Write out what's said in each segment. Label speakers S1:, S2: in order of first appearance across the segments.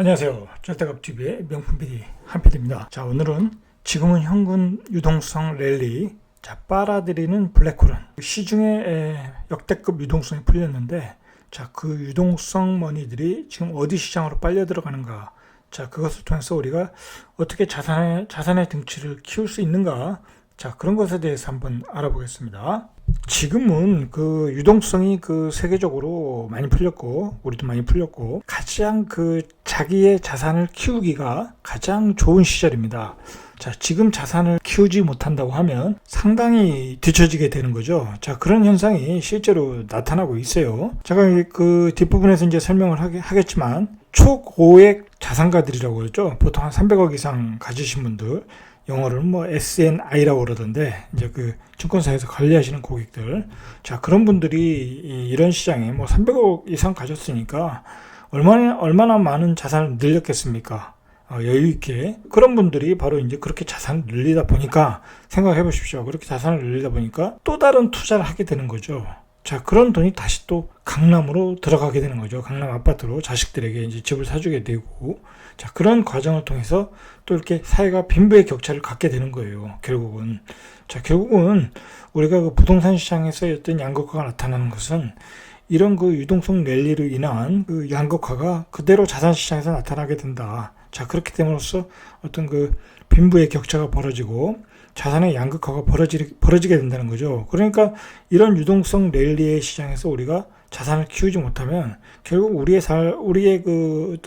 S1: 안녕하세요. 쩔대갑TV의 명품 PD 한PD입니다. 자, 오늘은 지금은 현금 유동성 랠리, 빨아들이는 블랙홀은 시중에 역대급 유동성이 풀렸는데, 그 유동성 머니들이 지금 어디 시장으로 빨려 들어가는가, 그것을 통해서 우리가 어떻게 자산의 등치를 키울 수 있는가, 그런 것에 대해서 한번 알아보겠습니다. 지금은 그 유동성이 세계적으로 많이 풀렸고, 우리도 많이 풀렸고, 가장 자기의 자산을 키우기가 가장 좋은 시절입니다. 지금 자산을 키우지 못한다고 하면 상당히 뒤처지게 되는 거죠. 그런 현상이 실제로 나타나고 있어요. 제가 그 뒷부분에서 이제 설명을 하겠지만, 초고액 자산가들이라고 그러죠. 보통 한 300억 이상 가지신 분들, 영어로는 SNI라고 그러던데, 이제 증권사에서 관리하시는 고객들. 그런 분들이 이런 시장에 300억 이상 가졌으니까 얼마나 많은 자산을 늘렸겠습니까? 여유있게. 그런 분들이 바로 이제 그렇게 자산을 늘리다 보니까, 생각해 보십시오. 그렇게 자산을 늘리다 보니까 또 다른 투자를 하게 되는 거죠. 그런 돈이 다시 또 강남으로 들어가게 되는 거죠. 강남 아파트로 자식들에게 이제 집을 사주게 되고, 그런 과정을 통해서 또 이렇게 사회가 빈부의 격차를 갖게 되는 거예요. 결국은. 결국은 우리가 부동산 시장에서 어떤 양극화가 나타나는 것은 이런 유동성 랠리로 인한 양극화가 그대로 자산 시장에서 나타나게 된다. 그렇게 됨으로써 어떤 빈부의 격차가 벌어지고 자산의 양극화가 벌어지게 된다는 거죠. 그러니까 이런 유동성 랠리의 시장에서 우리가 자산을 키우지 못하면 결국 우리의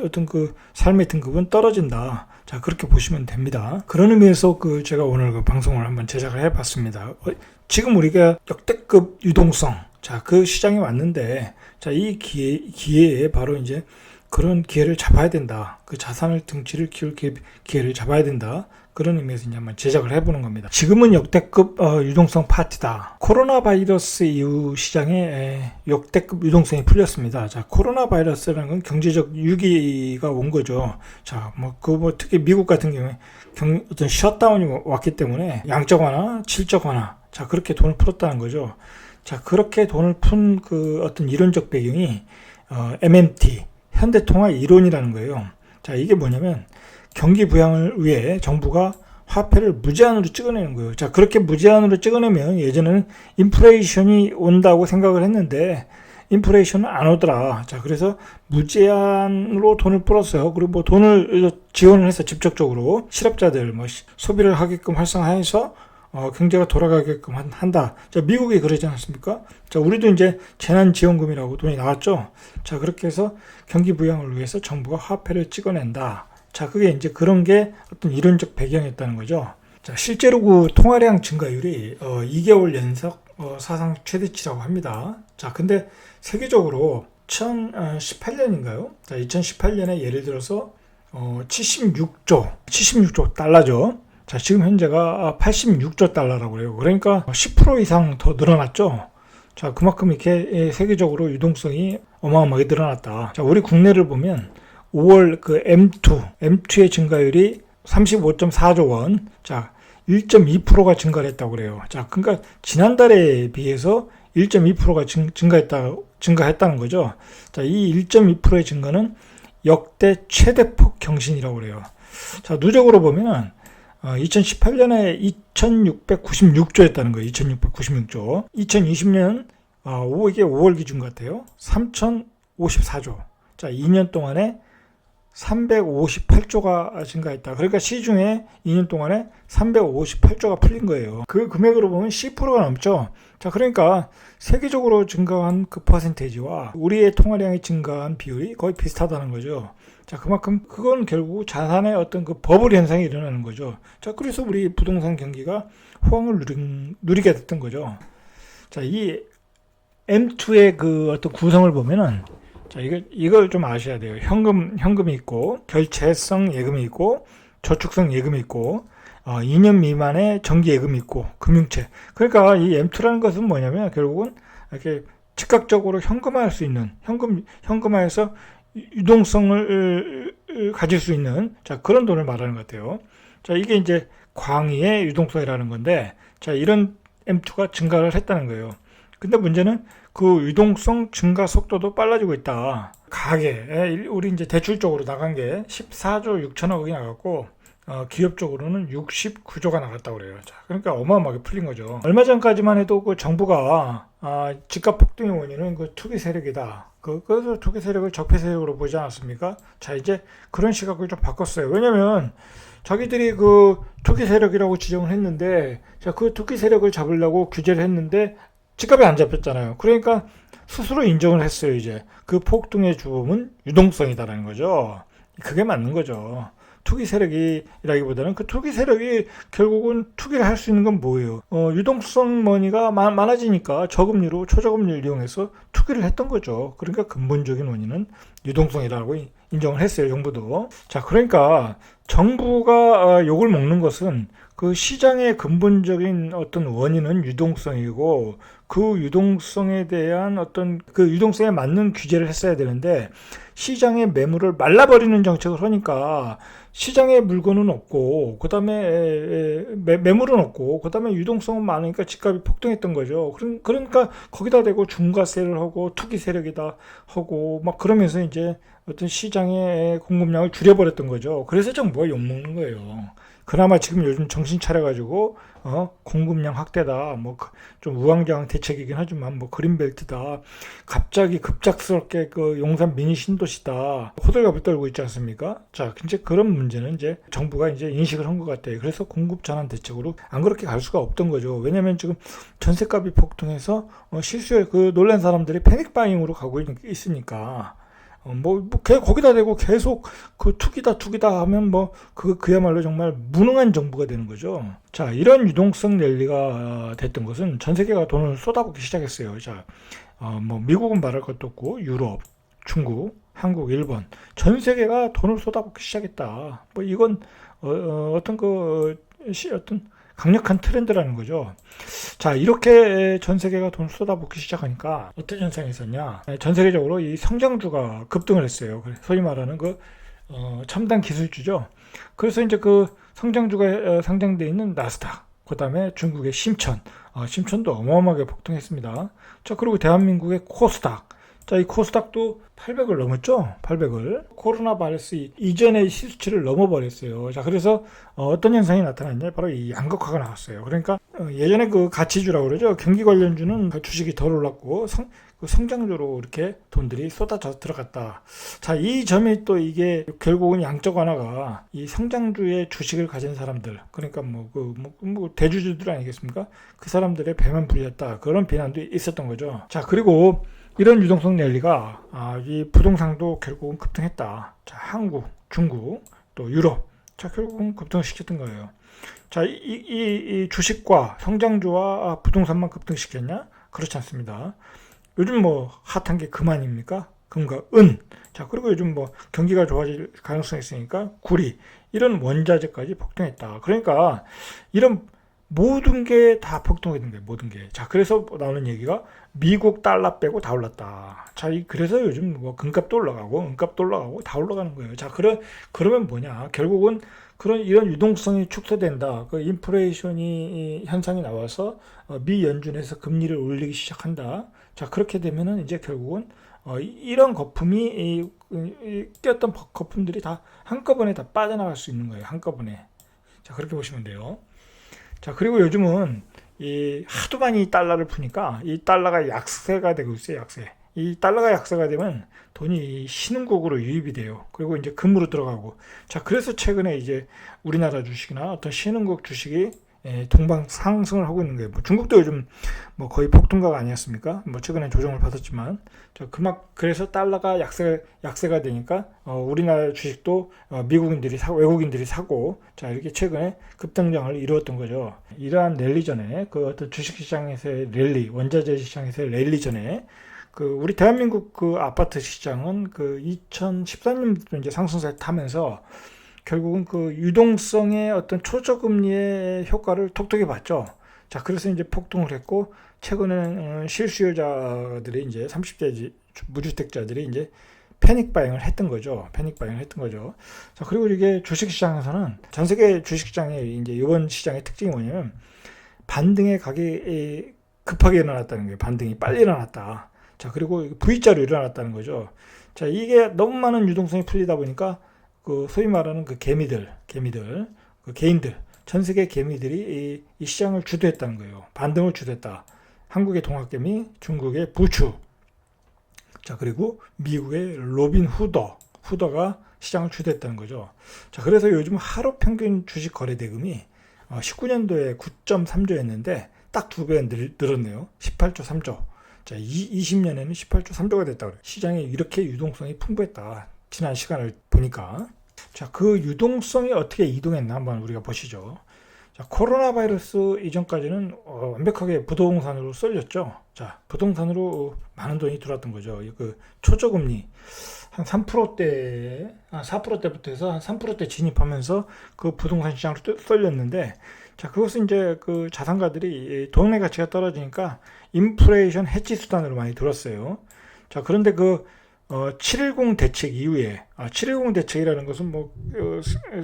S1: 어떤 삶의 등급은 떨어진다. 그렇게 보시면 됩니다. 그런 의미에서 제가 오늘 방송을 한번 제작을 해봤습니다. 지금 우리가 역대급 유동성, 그 시장이 왔는데, 이 기회에 바로 이제 그런 기회를 잡아야 된다. 자산을 등치를 키울 기회를 잡아야 된다. 그런 의미에서 이제 한번 제작을 해보는 겁니다. 지금은 역대급 유동성 파티다. 코로나 바이러스 이후 시장에 역대급 유동성이 풀렸습니다. 코로나 바이러스라는 건 경제적 위기가 온 거죠. 특히 미국 같은 경우에 어떤 셧다운이 왔기 때문에 양적 완화, 질적 완화, 그렇게 돈을 풀었다는 거죠. 그렇게 돈을 푼 어떤 이론적 배경이 MMT, 현대통화 이론이라는 거예요. 이게 뭐냐면 경기 부양을 위해 정부가 화폐를 무제한으로 찍어내는 거예요. 그렇게 무제한으로 찍어내면 예전에는 인플레이션이 온다고 생각을 했는데 인플레이션은 안 오더라. 그래서 무제한으로 돈을 풀었어요. 그리고 돈을 지원을 해서 직접적으로 실업자들 소비를 하게끔 활성화해서 경제가 돌아가게끔 한다. 미국이 그러지 않습니까? 우리도 이제 재난지원금이라고 돈이 나왔죠. 그렇게 해서 경기 부양을 위해서 정부가 화폐를 찍어낸다. 그게 이제 그런 게 어떤 이론적 배경이었다는 거죠. 실제로 통화량 증가율이 2개월 연속 사상 최대치라고 합니다. 근데 세계적으로 2018년인가요? 2018년에 예를 들어서 76조 달러죠. 지금 현재가 86조 달러라고 그래요. 그러니까 10% 이상 더 늘어났죠. 그만큼 이렇게 세계적으로 유동성이 어마어마하게 늘어났다. 우리 국내를 보면 5월 M2의 증가율이 35.4조 원, 1.2%가 증가를 했다고 그래요. 그러니까 지난달에 비해서 1.2%가 증가했다는 거죠. 이 1.2%의 증가는 역대 최대폭 경신이라고 그래요. 누적으로 보면 2018년에 2696조였다는 거예요. 2696조. 2020년 이게 5월 기준 같아요. 3054조. 2년 동안에 358조가 증가했다. 그러니까 시중에 2년 동안에 358조가 풀린 거예요. 그 금액으로 보면 10%가 넘죠. 그러니까 세계적으로 증가한 퍼센테이지와 우리의 통화량이 증가한 비율이 거의 비슷하다는 거죠. 그만큼 그건 결국 자산의 어떤 버블 현상이 일어나는 거죠. 그래서 우리 부동산 경기가 호황을 누리게 됐던 거죠. 이 M2의 어떤 구성을 보면은 이걸 좀 아셔야 돼요. 현금이 있고, 결제성 예금이 있고, 저축성 예금이 있고, 2년 미만의 정기 예금이 있고, 금융채. 그러니까 이 M2라는 것은 뭐냐면 결국은 이렇게 즉각적으로 현금화할 수 있는, 현금화해서 유동성을 가질 수 있는, 그런 돈을 말하는 것 같아요. 이게 이제 광의의 유동성이라는 건데, 이런 M2가 증가를 했다는 거예요. 근데 문제는 그 유동성 증가 속도도 빨라지고 있다. 우리 이제 대출 쪽으로 나간 게 14조 6천억이 나갔고, 기업 쪽으로는 69조가 나갔다고 그래요. 자, 그러니까 어마어마하게 풀린 거죠. 얼마 전까지만 해도 그 정부가 집값 폭등의 원인은 그 투기 세력이다. 그래서 투기 세력을 적폐 세력으로 보지 않았습니까? 자, 이제 그런 시각을 좀 바꿨어요. 왜냐면 자기들이 그 투기 세력이라고 지정을 했는데, 자, 그 투기 세력을 잡으려고 규제를 했는데 집값이 안 잡혔잖아요. 그러니까 스스로 인정을 했어요. 이제 그 폭등의 주범은 유동성이다라는 거죠. 그게 맞는 거죠. 투기 세력이라기보다는 그 투기 세력이 결국은 투기를 할 수 있는 건 뭐예요? 유동성 머니가 많아지니까 저금리로 초저금리를 이용해서 투기를 했던 거죠. 그러니까 근본적인 원인은 유동성이라고 인정을 했어요. 정부도. 자, 그러니까 정부가 욕을 먹는 것은 그 시장의 근본적인 어떤 원인은 유동성이고, 그 유동성에 대한 어떤 그 유동성에 맞는 규제를 했어야 되는데, 시장의 매물을 말라버리는 정책을 하니까 시장에 물건은 없고, 그 다음에 매물은 없고, 그 다음에 유동성은 많으니까 집값이 폭등했던 거죠. 그러니까 거기다 대고 중과세를 하고 투기 세력이다 하고 막 그러면서 이제 어떤 시장의 공급량을 줄여버렸던 거죠. 그래서 정부가 욕먹는 거예요. 그나마 지금 요즘 정신 차려가지고 공급량 확대다, 뭐 좀 우왕좌왕 대책이긴 하지만 뭐 그린벨트다, 갑자기 급작스럽게 그 용산 미니 신도시다 호들갑을 떨고 있지 않습니까? 자, 이제 그런 문제는 이제 정부가 이제 인식을 한 것 같아요. 그래서 공급 전환 대책으로 안 그렇게 갈 수가 없던 거죠. 왜냐면 지금 전세값이 폭등해서 실수요 그 놀란 사람들이 패닉 바잉으로 가고 있으니까. 거기다 대고 계속 그 투기다 하면 그야말로 정말 무능한 정부가 되는 거죠. 자, 이런 유동성 랠리가 됐던 것은 전 세계가 돈을 쏟아붓기 시작했어요. 자, 미국은 말할 것도 없고, 유럽, 중국, 한국, 일본, 전 세계가 돈을 쏟아붓기 시작했다. 이건, 어떤 강력한 트렌드라는 거죠. 자, 이렇게 전 세계가 돈을 쏟아붓기 시작하니까 어떤 현상이 있었냐? 전 세계적으로 이 성장주가 급등을 했어요. 소위 말하는 첨단 기술주죠. 그래서 이제 그 성장주가 상장되어 있는 나스닥, 그 다음에 중국의 심천도 어마어마하게 폭등했습니다. 자, 그리고 대한민국의 코스닥. 자, 이 코스닥도 800을 넘었죠? 800을. 코로나 바이러스 이전의 수치를 넘어버렸어요. 자, 그래서 어떤 현상이 나타났냐? 바로 이 양극화가 나왔어요. 그러니까 예전에 그 가치주라고 그러죠. 경기 관련주는 주식이 덜 올랐고 성장주로 이렇게 돈들이 쏟아져 들어갔다. 자, 이 점이 또 이게 결국은 양적 완화가 이 성장주의 주식을 가진 사람들, 그러니까 대주주들 아니겠습니까? 그 사람들의 배만 불렸다. 그런 비난도 있었던 거죠. 자, 그리고 이런 유동성 랠리가 이 부동산도 결국은 급등했다. 자, 한국, 중국, 또 유럽, 자, 결국은 급등시켰던 거예요. 자, 이 주식과 성장주와 부동산만 급등시켰냐? 그렇지 않습니다. 요즘 핫한 게 금 아닙니까? 금과 은. 자, 그리고 요즘 경기가 좋아질 가능성이 있으니까 구리, 이런 원자재까지 폭등했다. 그러니까 이런 모든 게 다 폭등했는 거예요. 모든 게. 자, 그래서 나오는 얘기가 미국 달러 빼고 다 올랐다. 자, 그래서 요즘 금값도 올라가고 은값도 올라가고 다 올라가는 거예요. 자, 그러면 뭐냐? 결국은 이런 유동성이 축소된다. 그 인플레이션이 현상이 나와서 미 연준에서 금리를 올리기 시작한다. 자, 그렇게 되면은 이제 결국은 이런 거품이 꼈던 거품들이 다 한꺼번에 다 빠져나갈 수 있는 거예요. 한꺼번에. 자, 그렇게 보시면 돼요. 자, 그리고 요즘은 하도 많이 달러를 푸니까 이 달러가 약세가 되고 있어요. 약세. 이 달러가 약세가 되면 돈이 신흥국으로 유입이 돼요. 그리고 이제 금으로 들어가고. 자, 그래서 최근에 이제 우리나라 주식이나 어떤 신흥국 주식이 동방 상승을 하고 있는 거예요. 중국도 요즘 거의 폭등가가 아니었습니까? 최근에 조정을 받았지만, 그래서 달러가 약세가 되니까 우리나라 주식도 외국인들이 사고, 자, 이렇게 최근에 급등장을 이루었던 거죠. 이러한 랠리 전에 그 어떤 주식시장에서의 랠리, 원자재 시장에서의 랠리 전에 우리 대한민국 아파트 시장은 2013년부터 이제 상승세를 타면서 결국은 유동성의 어떤 초저금리의 효과를 톡톡히 봤죠. 자, 그래서 이제 폭등을 했고, 최근에는 실수요자들이 이제 30대 무주택자들이 이제 패닉 바잉을 했던 거죠. 자, 그리고 이게 주식시장에서는 전 세계 주식시장의 이제 이번 시장의 특징이 뭐냐면 반등의 가격이 급하게 일어났다는 거예요. 반등이 빨리 일어났다. 자, 그리고 V자로 일어났다는 거죠. 자, 이게 너무 많은 유동성이 풀리다 보니까 그 소위 말하는 그 개미들, 그 개인들, 전 세계 개미들이 이 시장을 주도했다는 거예요. 반등을 주도했다. 한국의 동학개미, 중국의 부추, 자, 그리고 미국의 로빈 후더가 시장을 주도했다는 거죠. 자, 그래서 요즘 하루 평균 주식 거래 대금이 19년도에 9.3조였는데 딱 2배 늘었네요. 18조 3조. 자, 20년에는 18조 3조가 됐다 그래요. 시장에 이렇게 유동성이 풍부했다. 지난 시간을 보니까. 자, 그 유동성이 어떻게 이동했나 한번 우리가 보시죠. 자, 코로나 바이러스 이전까지는 완벽하게 부동산으로 쏠렸죠. 자, 부동산으로 많은 돈이 들어왔던 거죠. 그 초저금리 한 3%대, 4%대부터 해서 한 3%대 진입하면서 그 부동산 시장으로 쏠렸는데, 자, 그것은 이제 그 자산가들이 돈의 가치가 떨어지니까 인플레이션 해지 수단으로 많이 들었어요. 자, 그런데 그 7.10 대책 이후에, 7.10 대책이라는 것은 뭐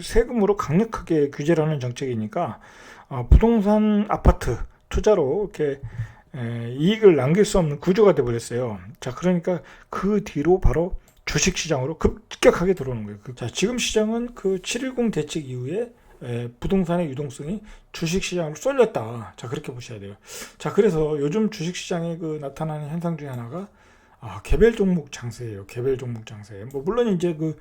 S1: 세금으로 강력하게 규제를 하는 정책이니까 부동산 아파트 투자로 이렇게 이익을 남길 수 없는 구조가 되어버렸어요. 자, 그러니까 그 뒤로 바로 주식시장으로 급격하게 들어오는 거예요. 자, 지금 시장은 그 7.10 대책 이후에 부동산의 유동성이 주식시장으로 쏠렸다. 자, 그렇게 보셔야 돼요. 자, 그래서 요즘 주식시장에 그 나타나는 현상 중에 하나가 개별 종목 장세예요. 개별 종목 장세. 뭐 물론 이제 그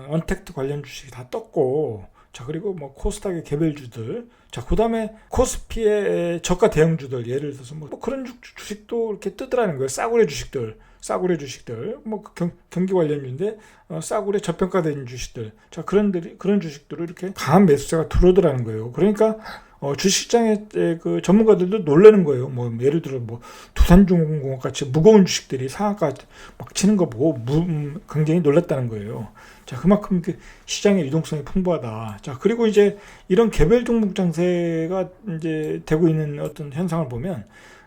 S1: 언택트 관련 주식이 다 떴고, 자, 그리고 뭐 코스닥의 개별주들, 자, 그다음에 코스피의 저가 대형주들, 예를 들어서 뭐 그런 주식도 이렇게 뜨더라는 거예요. 싸구려 주식들, 뭐 경기 관련주인데 싸구려 저평가된 주식들, 자, 그런 주식들을 이렇게 강한 매수세가 들어오더라는 거예요. 그러니까 주식시장의 그 전문가들도 놀라는 거예요. 뭐 예를 들어 뭐 두산중공업 같이 무거운 주식들이 상한가 막 치는 거 보고 굉장히 놀랐다는 거예요. 자, 그만큼 그 시장의 유동성이 풍부하다. 자, 그리고 이제 이런 개별 종목 장세가 이제 되고 있는 어떤 현상을 보면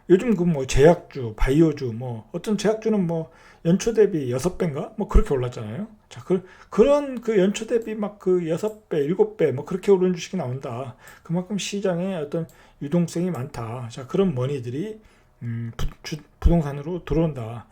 S1: 요즘 그 뭐 제약주, 바이오주, 뭐 어떤 제약주는 뭐 연초 대비 6배인가? 뭐 그렇게 올랐잖아요. 자, 그런 그 연초 대비 막 그 6배, 7배 뭐 그렇게 오른 주식이 나온다. 그만큼 시장에 어떤 유동성이 많다. 자, 그런 머니들이 부동산으로 들어온다.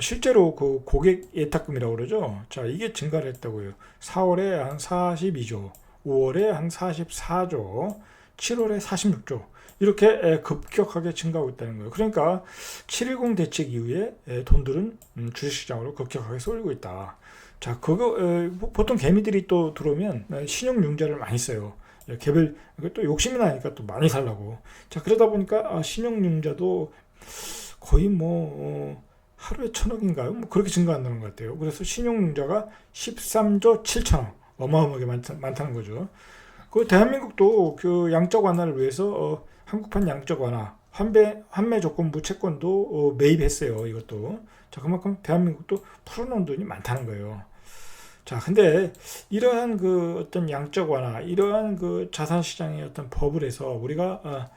S1: 실제로 그 고객 예탁금이라고 그러죠. 자, 이게 증가를 했다고요. 4월에 한 42조, 5월에 한 44조, 7월에 46조. 이렇게 급격하게 증가하고 있다는 거예요. 그러니까 7.10 대책 이후에 돈들은 주식시장으로 급격하게 쏠리고 있다. 자, 보통 개미들이 또 들어오면 신용융자를 많이 써요. 개별, 또 욕심이 나니까 또 많이 살라고. 자, 그러다 보니까 신용융자도 거의 뭐 하루에 1,000억인가요? 뭐 그렇게 증가한다는 것 같아요. 그래서 신용융자가 13조 7천억. 어마어마하게 많다는 거죠. 그 대한민국도 그 양적 완화를 위해서 한국판 양적 완화, 환매 조건부 채권도 매입했어요. 이것도. 자, 그만큼 대한민국도 풀어놓은 돈이 많다는 거예요. 자, 근데 이러한 그 어떤 양적 완화, 이러한 그 자산 시장의 어떤 법을 해서 우리가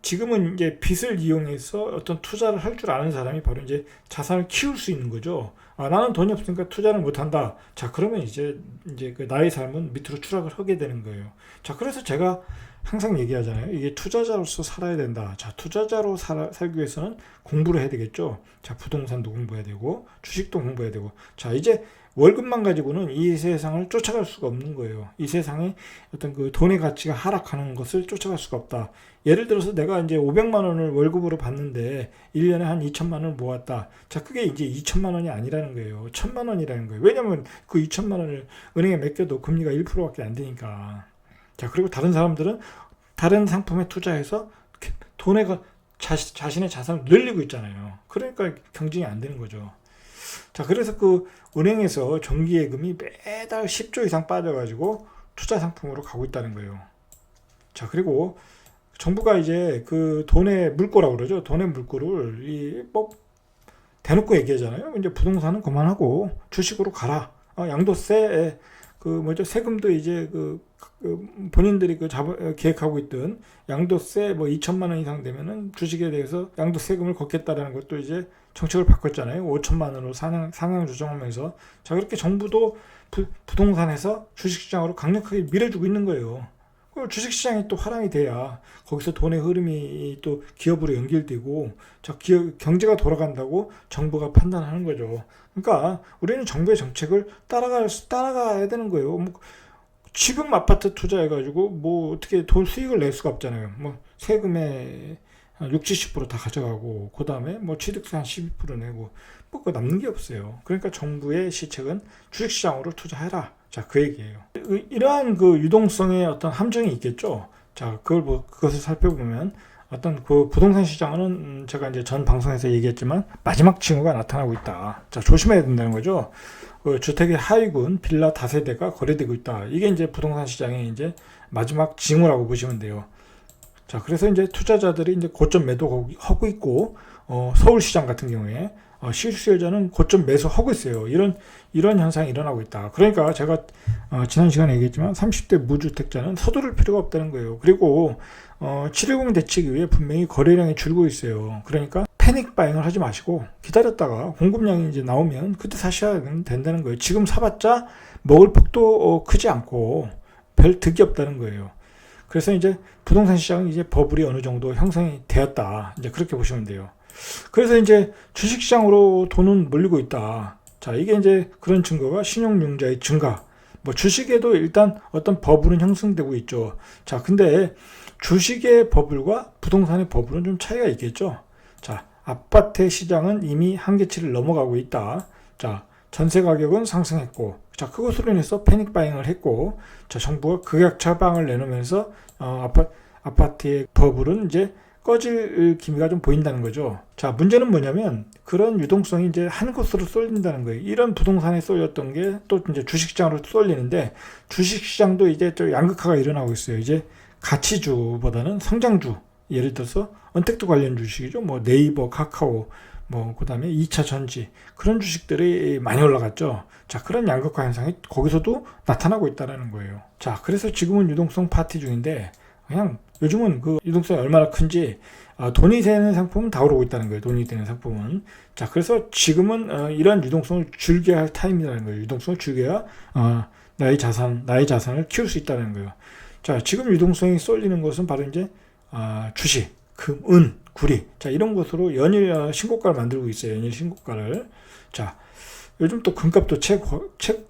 S1: 지금은 이제 빚을 이용해서 어떤 투자를 할 줄 아는 사람이 바로 이제 자산을 키울 수 있는 거죠. 나는 돈이 없으니까 투자를 못 한다. 자, 그러면 이제 그 나의 삶은 밑으로 추락을 하게 되는 거예요. 자, 그래서 제가 항상 얘기하잖아요. 이게 투자자로서 살아야 된다. 자, 투자자로 살기 위해서는 공부를 해야 되겠죠. 자, 부동산도 공부해야 되고, 주식도 공부해야 되고. 자, 이제 월급만 가지고는 이 세상을 쫓아갈 수가 없는 거예요. 이 세상에 어떤 그 돈의 가치가 하락하는 것을 쫓아갈 수가 없다. 예를 들어서 내가 이제 500만 원을 월급으로 받는데 1년에 한 2천만 원을 모았다. 자, 그게 이제 2천만 원이 아니라는 거예요. 1,000만 원이라는 거예요. 왜냐면 그 2천만 원을 은행에 맡겨도 금리가 1%밖에 안 되니까. 자, 그리고 다른 사람들은 다른 상품에 투자해서 자신의 자산을 늘리고 있잖아요. 그러니까 경쟁이 안 되는 거죠. 자, 그래서 그 은행에서 정기예금이 매달 10조 이상 빠져가지고 투자 상품으로 가고 있다는 거예요. 자, 그리고 정부가 이제 그 돈의 물꼬라고 그러죠. 돈의 물꼬를 대놓고 얘기하잖아요. 이제 부동산은 그만하고 주식으로 가라. 양도세, 세금도 이제 본인들이 계획하고 있던 양도세 2천만 원 이상 되면은 주식에 대해서 양도세금을 걷겠다라는 것도 이제 정책을 바꿨잖아요. 5천만 원으로 상향 조정하면서. 자, 그렇게 정부도 부동산에서 주식시장으로 강력하게 밀어주고 있는 거예요. 그 주식시장이 또 화랑이 돼야 거기서 돈의 흐름이 또 기업으로 연결되고 경제가 돌아간다고 정부가 판단하는 거죠. 그러니까 우리는 정부의 정책을 따라가야 되는 거예요. 뭐 지금 아파트 투자해가지고 뭐 어떻게 돈 수익을 낼 수가 없잖아요. 뭐 세금의 한 60, 70%다 가져가고 그 다음에 뭐 취득세 한 12% 내고 뭐 남는 게 없어요. 그러니까 정부의 시책은 주식시장으로 투자해라. 자, 그 얘기예요. 이러한 그 유동성의 어떤 함정이 있겠죠. 자, 그것을 살펴보면 어떤 그 부동산 시장은 제가 이제 전 방송에서 얘기했지만 마지막 징후가 나타나고 있다. 자, 조심해야 된다는 거죠. 그 주택의 하위군 빌라 다세대가 거래되고 있다. 이게 이제 부동산 시장의 이제 마지막 징후라고 보시면 돼요. 자, 그래서 이제 투자자들이 이제 고점 매도하고 있고, 서울시장 같은 경우에 실수요자는 고점 매수하고 있어요. 이런 현상이 일어나고 있다. 그러니까 제가 지난 시간에 얘기했지만 30대 무주택자는 서두를 필요가 없다는 거예요. 그리고 710 대책 이후에 분명히 거래량이 줄고 있어요. 그러니까 패닉 바잉을 하지 마시고 기다렸다가 공급량이 이제 나오면 그때 사셔야 된다는 거예요. 지금 사봤자 먹을 폭도 크지 않고 별 득이 없다는 거예요. 그래서 이제 부동산 시장은 이제 버블이 어느 정도 형성이 되었다. 이제 그렇게 보시면 돼요. 그래서 이제 주식시장으로 돈은 몰리고 있다. 자, 이게 이제 그런 증거가 신용융자의 증가. 뭐 주식에도 일단 어떤 버블은 형성되고 있죠. 자, 근데 주식의 버블과 부동산의 버블은 좀 차이가 있겠죠. 자, 아파트 시장은 이미 한계치를 넘어가고 있다. 자, 전세 가격은 상승했고, 자, 그것으로 인해서 패닉 바잉을 했고, 자, 정부가 극약 처방을 내놓으면서 아파트의 버블은 이제 꺼질 기미가 좀 보인다는 거죠. 자, 문제는 뭐냐면 그런 유동성이 이제 한 곳으로 쏠린다는 거예요. 이런 부동산에 쏠렸던 게 또 이제 주식시장으로 쏠리는데 주식시장도 이제 좀 양극화가 일어나고 있어요. 이제 가치주보다는 성장주, 예를 들어서 언택트 관련 주식이죠. 뭐 네이버, 카카오, 뭐 그다음에 2차 전지 그런 주식들이 많이 올라갔죠. 자, 그런 양극화 현상이 거기서도 나타나고 있다는 거예요. 자, 그래서 지금은 유동성 파티 중인데 그냥 요즘은 그 유동성이 얼마나 큰지 돈이 되는 상품은 다 오르고 있다는 거예요. 돈이 되는 상품은. 자, 그래서 지금은 이런 유동성을 즐겨야 할 타임이라는 거예요. 유동성을 즐겨야 나의 자산을 키울 수 있다는 거예요. 자, 지금 유동성이 쏠리는 것은 바로 이제 주식, 금, 은, 구리. 자, 이런 것으로 연일 신고가를 만들고 있어요. 연일 신고가를. 자, 요즘 또 금값도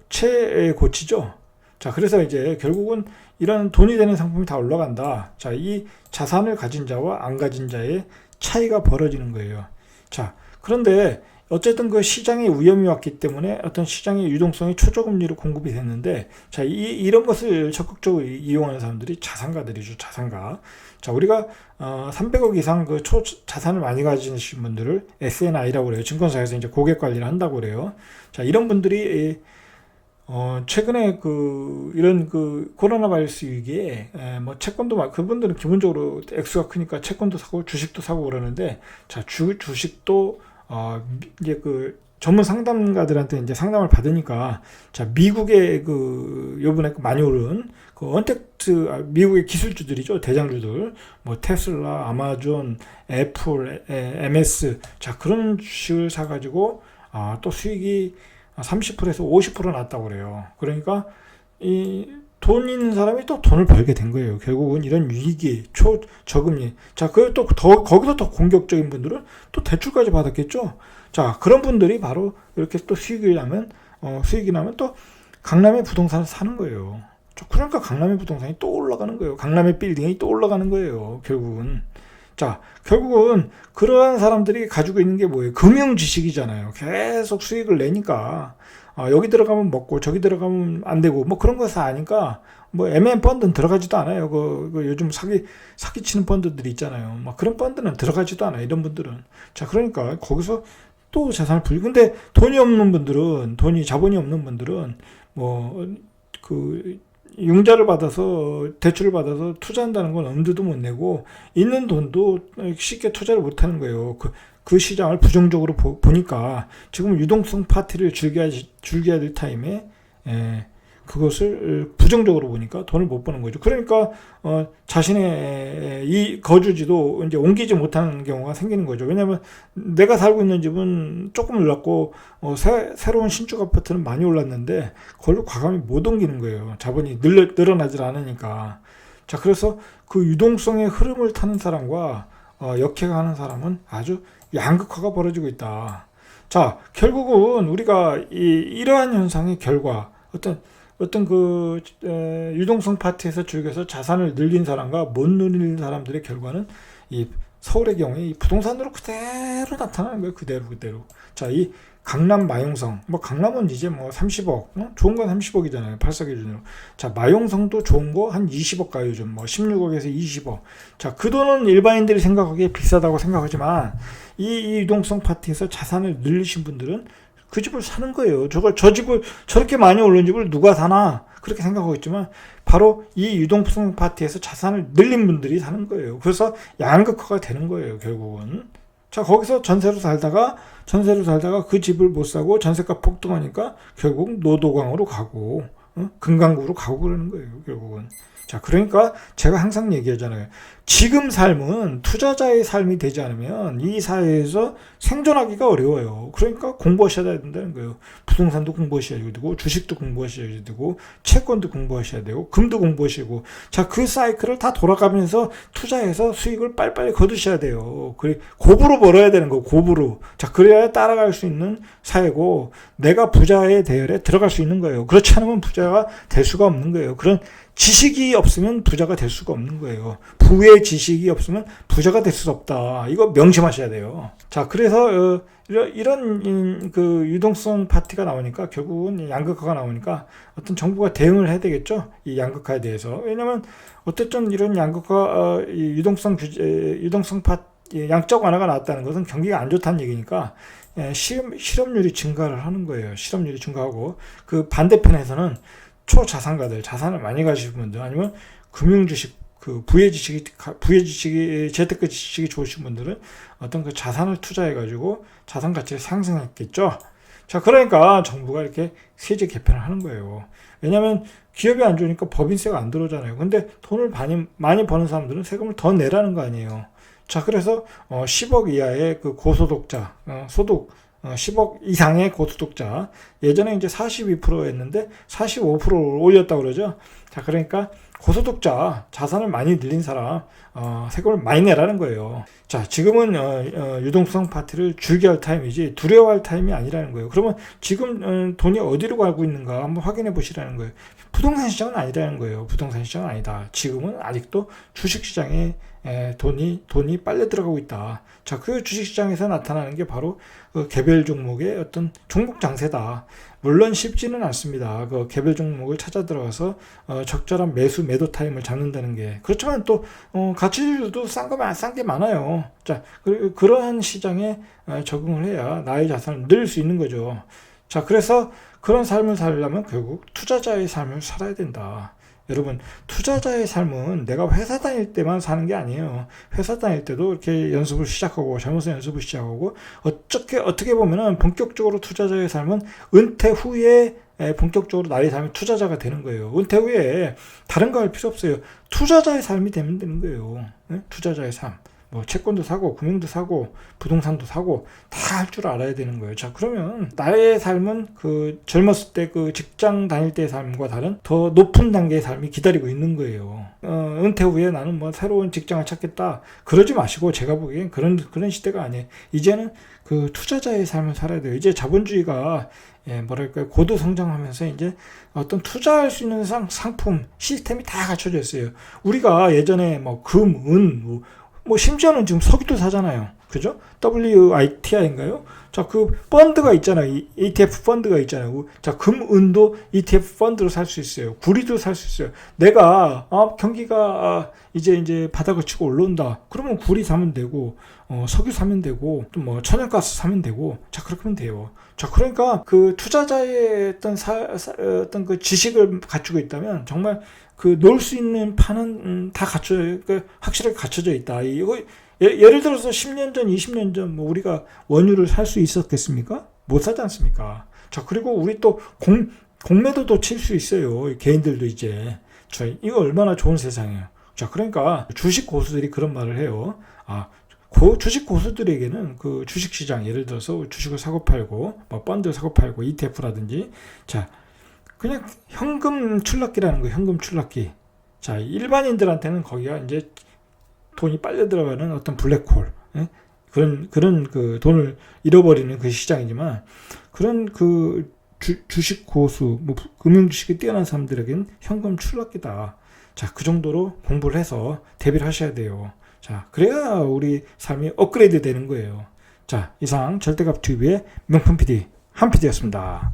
S1: 최고치죠. 자, 그래서 이제 결국은 이런 돈이 되는 상품이 다 올라간다. 자, 이 자산을 가진 자와 안 가진 자의 차이가 벌어지는 거예요. 자, 그런데 어쨌든 그 시장에 위험이 왔기 때문에 어떤 시장의 유동성이 초저금리로 공급이 됐는데, 자, 이런 것을 적극적으로 이용하는 사람들이 자산가들이죠. 자산가. 자, 우리가 300억 이상 그 자산을 많이 가지신 분들을 SNI라고 그래요. 증권사에서 이제 고객 관리를 한다고 그래요. 자, 이런 분들이 최근에 이런 코로나 바이러스 위기에 뭐 채권도 그분들은 기본적으로 액수가 크니까 채권도 사고 주식도 사고 그러는데, 자, 주식도 이제 전문 상담가들한테 이제 상담을 받으니까, 자, 미국의 요번에 많이 오른 미국의 기술주들이죠. 대장주들, 뭐 테슬라, 아마존, 애플, MS, 자, 그런 주식을 사가지고 또 수익이 30%에서 50% 났다고 그래요. 그러니까 돈 있는 사람이 또 돈을 벌게 된 거예요. 결국은 이런 위기, 초저금리. 자, 거기서 더 공격적인 분들은 또 대출까지 받았겠죠. 자, 그런 분들이 바로 이렇게 또 수익이 나면 또 강남의 부동산을 사는 거예요. 그러니까 강남의 부동산이 또 올라가는 거예요. 강남의 빌딩이 또 올라가는 거예요. 결국은. 자, 결국은 그러한 사람들이 가지고 있는 게 뭐예요? 금융 지식이잖아요. 계속 수익을 내니까 여기 들어가면 먹고 저기 들어가면 안 되고 뭐 그런 것을 아니까 뭐 애매한 펀드는 들어가지도 않아요. 요즘 사기치는 펀드들이 있잖아요. 막 그런 펀드는 들어가지도 않아요. 이런 분들은. 자, 그러니까 거기서 또 재산을 근데 자본이 없는 분들은 융자를 받아서 대출을 받아서 투자한다는 건 엄두도 못 내고 있는 돈도 쉽게 투자를 못 하는 거예요. 그 시장을 부정적으로 보니까 지금 유동성 파티를 즐겨야 될 타임에 그것을 부정적으로 보니까 돈을 못 버는 거죠. 그러니까 자신의 이 거주지도 이제 옮기지 못하는 경우가 생기는 거죠. 왜냐하면 내가 살고 있는 집은 조금 올랐고 새로운 신축 아파트는 많이 올랐는데 그걸로 과감히 못 옮기는 거예요. 자본이 늘어나질 않으니까. 자, 그래서 그 유동성의 흐름을 타는 사람과 역회가 하는 사람은 아주 양극화가 벌어지고 있다. 자, 결국은 우리가 이러한 현상의 결과, 어떤 그 유동성 파트에서 즐겨서 자산을 늘린 사람과 못 늘린 사람들의 결과는 이 서울의 경우에 이 부동산으로 그대로 나타나는 거예요. 그대로. 자, 이 강남 마용성, 뭐 강남은 이제 뭐 30억, 좋은 건 30억이잖아요. 8사 기준으로. 자, 마용성도 좋은 거 한 20억 가요. 요즘 뭐 16억에서 20억. 자, 그 돈은 일반인들이 생각하기에 비싸다고 생각하지만 이 유동성 파트에서 자산을 늘리신 분들은 그 집을 사는 거예요. 저 집을 저렇게 많이 오른 집을 누가 사나 그렇게 생각하고 있지만 바로 이 유동성 파트에서 자산을 늘린 분들이 사는 거예요. 그래서 양극화가 되는 거예요. 결국은. 자, 거기서 전세로 살다가 그 집을 못 사고 전세가 폭등하니까 결국 노도강으로 가고 금강구로 가고 그러는 거예요. 결국은. 자, 그러니까 제가 항상 얘기하잖아요. 지금 삶은 투자자의 삶이 되지 않으면 이 사회에서 생존하기가 어려워요. 그러니까 공부하셔야 된다는 거예요. 부동산도 공부하셔야 되고, 주식도 공부하셔야 되고, 채권도 공부하셔야 되고, 금도 공부하시고, 자, 그 사이클을 다 돌아가면서 투자해서 수익을 빨리빨리 거두셔야 돼요. 그래, 고부로 벌어야 되는 거, 고부로. 자, 그래야 따라갈 수 있는 사회고, 내가 부자의 대열에 들어갈 수 있는 거예요. 그렇지 않으면 부자가 될 수가 없는 거예요. 그런 지식이 없으면 부자가 될 수가 없는 거예요. 부의 지식이 없으면 부자가 될 수 없다. 이거 명심하셔야 돼요. 자, 그래서 이런 그 유동성 파티가 나오니까 결국은 양극화가 나오니까 어떤 정부가 대응을 해야 되겠죠. 이 양극화에 대해서. 왜냐면 어쨌든 이런 양극화, 유동성 양적 완화가 나왔다는 것은 경기가 안 좋다는 얘기니까 실업률이 증가를 하는 거예요. 실업률이 증가하고 그 반대편에서는 초자산가들, 자산을 많이 가지신 분들, 아니면 금융주식, 그 부의 지식이, 재테크 지식이 좋으신 분들은 어떤 그 자산을 투자해가지고 자산 가치를 상승했겠죠. 자, 그러니까 정부가 이렇게 세제 개편을 하는 거예요. 왜냐면 기업이 안 좋으니까 법인세가 안 들어오잖아요. 근데 돈을 많이 버는 사람들은 세금을 더 내라는 거 아니에요. 자, 그래서 10억 이하의 그 고소득자, 소득 10억 이상의 고소득자, 예전에 이제 42%였는데 45%를 올렸다고 그러죠. 자, 그러니까 고소득자, 자산을 많이 늘린 사람 세금을 많이 내라는 거예요. 자, 지금은 유동성 파티를 즐겨할 타임이지 두려워할 타임이 아니라는 거예요. 그러면 지금 돈이 어디로 가고 있는가 한번 확인해 보시라는 거예요. 부동산 시장은 아니라는 거예요. 부동산 시장은 아니다. 지금은 아직도 주식 시장에 돈이 빨려 들어가고 있다. 자, 그 주식시장에서 나타나는 게 바로 그 개별 종목의 어떤 종목 장세다. 물론 쉽지는 않습니다. 그 개별 종목을 찾아 들어가서 적절한 매도 타임을 잡는다는 게. 그렇지만 또 가치주도 싼 게 많아요. 자, 그러한 시장에 적응을 해야 나의 자산을 늘릴 수 있는 거죠. 자, 그래서 그런 삶을 살려면 결국 투자자의 삶을 살아야 된다. 여러분, 투자자의 삶은 내가 회사 다닐 때만 사는 게 아니에요. 회사 다닐 때도 이렇게 연습을 시작하고 잘못해서 연습을 시작하고 어떻게 보면은 본격적으로 투자자의 삶은 은퇴 후에 본격적으로 나의 삶이 투자자가 되는 거예요. 은퇴 후에 다른 거 할 필요 없어요. 투자자의 삶이 되면 되는 거예요. 네? 투자자의 삶. 뭐 채권도 사고 금융도 사고 부동산도 사고 다 할 줄 알아야 되는 거예요. 자, 그러면 나의 삶은 그 젊었을 때 그 직장 다닐 때의 삶과 다른 더 높은 단계의 삶이 기다리고 있는 거예요. 은퇴 후에 나는 뭐 새로운 직장을 찾겠다 그러지 마시고, 제가 보기엔 그런 시대가 아니에요. 이제는 그 투자자의 삶을 살아야 돼요. 이제 자본주의가 뭐랄까요, 고도 성장하면서 이제 어떤 투자할 수 있는 상품 시스템이 다 갖춰져 있어요. 우리가 예전에 뭐 금, 은, 뭐 심지어는 지금 석유도 사잖아요. 그죠? WITI인가요? 자, 그 펀드가 있잖아요. ETF 펀드가 있잖아요. 자, 금, 은도 ETF 펀드로 살 수 있어요. 구리도 살 수 있어요. 내가 경기가 이제 바닥을 치고 올라온다. 그러면 구리 사면 되고, 석유 사면 되고, 또 뭐 천연가스 사면 되고, 자, 그렇게 하면 돼요. 자, 그러니까 그 투자자의 어떤 그 지식을 갖추고 있다면 정말 그 놀 수 있는 판은 다 확실하게 갖춰져 있다. 이거 예를 들어서 10년 전, 20년 전 뭐 우리가 원유를 살 수 있었겠습니까? 못 사지 않습니까? 자, 그리고 우리 또 공매도도 칠 수 있어요. 개인들도 이제. 이거 얼마나 좋은 세상이에요. 자, 그러니까 주식 고수들이 그런 말을 해요. 주식 고수들에게는 그 주식시장, 예를 들어서 주식을 사고 팔고, 뭐 펀드를 사고 팔고, ETF라든지, 자, 그냥 현금 출납기라는 거예요. 현금 출납기. 자, 일반인들한테는 거기가 이제 돈이 빨려 들어가는 어떤 블랙홀, 예? 그런 그 돈을 잃어버리는 그 시장이지만, 그런 그 주식 고수, 뭐 금융 주식이 뛰어난 사람들에겐 현금 출렁이다. 자, 그 정도로 공부를 해서 대비를 하셔야 돼요. 자, 그래야 우리 삶이 업그레이드 되는 거예요. 자, 이상 절대값 TV의 명품 PD 한 PD였습니다.